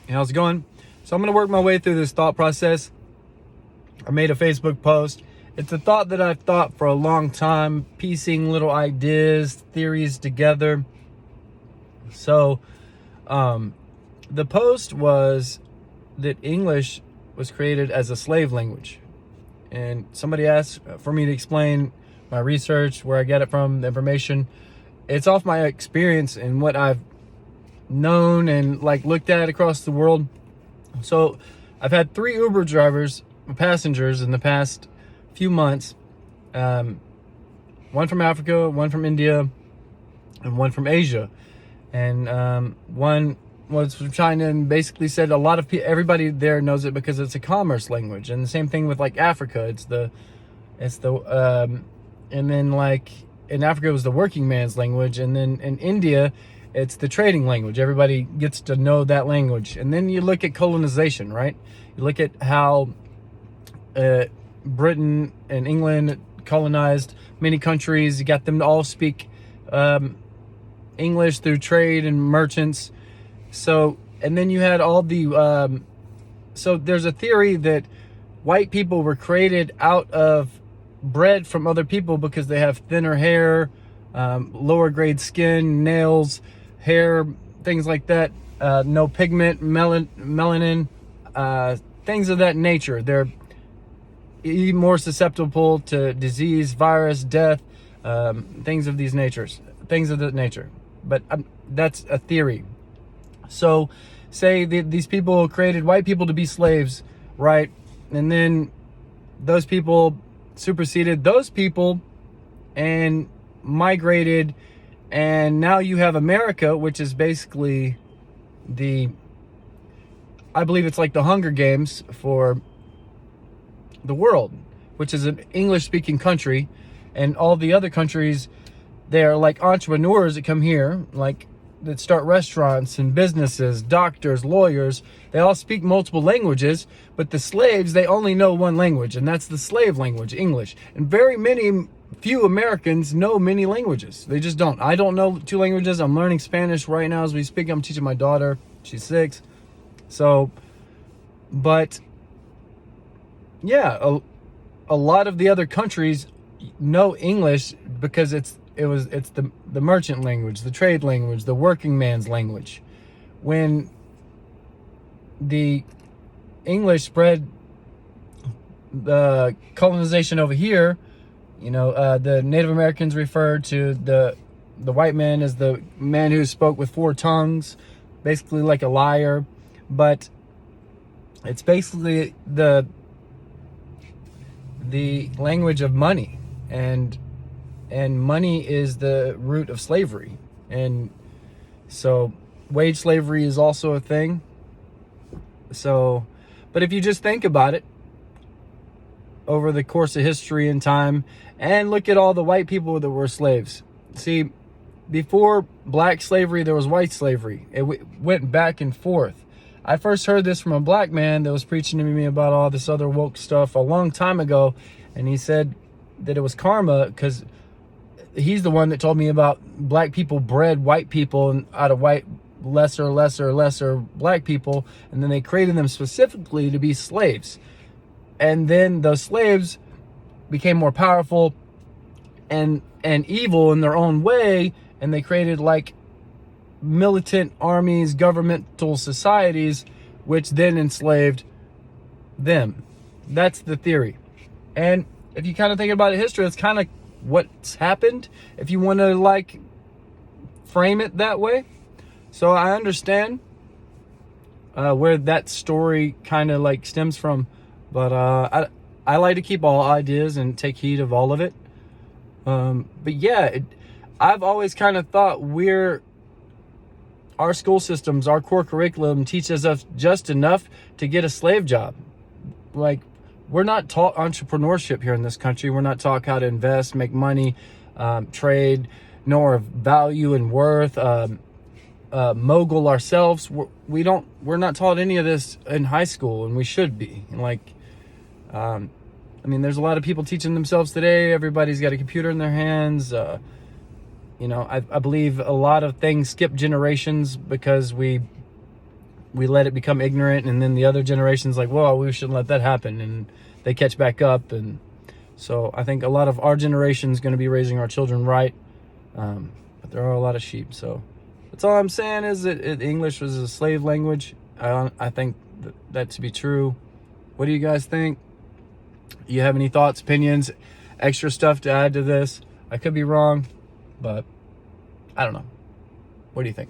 How's it going? So I'm going to work my way through this thought process. I made a Facebook post. It's a thought that I've thought for a long time, piecing little ideas, theories together. So the post was that English was created as a slave language. And somebody asked for me to explain my research, where I get it from, the information. It's off my experience and what I've known and looked at across the world. So I've had 3 Uber drivers, passengers in the past few months. One from Africa, one from India, and one from Asia. And one was from China, and basically said a lot of everybody there knows it because it's a commerce language. And the same thing with Africa. And then in Africa it was the working man's language, and then in India it's the trading language. Everybody gets to know that language. And then you look at colonization, right? You look at how Britain and England colonized many countries. You got them to all speak English through trade and merchants. So, and then you had all the so there's a theory that white people were created out of bred from other people because they have thinner hair, lower grade skin, nails, hair, things like that, no pigment, melanin, things of that nature. They're more susceptible to disease, virus, death, things of that nature. But that's a theory. So say these people created white people to be slaves, right? And then those people superseded those people and migrated, and now you have America, which is basically I believe it's like the Hunger Games for the world, which is an English speaking country. And all the other countries, they're like entrepreneurs that come here, that start restaurants and businesses, doctors, lawyers. They all speak multiple languages, but the slaves, they only know one language, and that's the slave language, English. And few Americans know many languages. They just don't. I don't know 2 languages. I'm learning Spanish right now as we speak. I'm teaching my daughter. She's 6. So, but yeah, a lot of the other countries know English because it's the merchant language, the trade language, the working man's language. When the English spread the colonization over here, the Native Americans referred to the white man as the man who spoke with 4 tongues, basically like a liar. But it's basically the language of money, and money is the root of slavery. And so wage slavery is also a thing. So, but if you just think about it over the course of history and time, and look at all the white people that were slaves. See, before black slavery, there was white slavery. It went back and forth. I first heard this from a black man that was preaching to me about all this other woke stuff a long time ago. And he said that it was karma, because he's the one that told me about black people bred white people out of white lesser black people, and then they created them specifically to be slaves. And then those slaves became more powerful and evil in their own way, and they created militant armies, governmental societies, which then enslaved them. That's the theory. And if you kind of think about it, history, it's kind of what's happened, if you want to frame it that way. So I understand where that story kind of stems from, but I like to keep all ideas and take heed of all of it. But yeah, I've always kind of thought our school systems, our core curriculum teaches us just enough to get a slave job. We're not taught entrepreneurship here in this country. We're not taught how to invest, make money, trade, know our value and worth, mogul ourselves. We're not taught any of this in high school, and we should be. There's a lot of people teaching themselves today. Everybody's got a computer in their hands. I believe a lot of things skip generations because we we let it become ignorant, and then the other generation's like, well, we shouldn't let that happen, and they catch back up. And so I think a lot of our generation is going to be raising our children right, but there are a lot of sheep. So that's all I'm saying is that English was a slave language. I think that to be true. What do you guys think? You have any thoughts, opinions, extra stuff to add to this? I could be wrong, but I don't know. What do you think?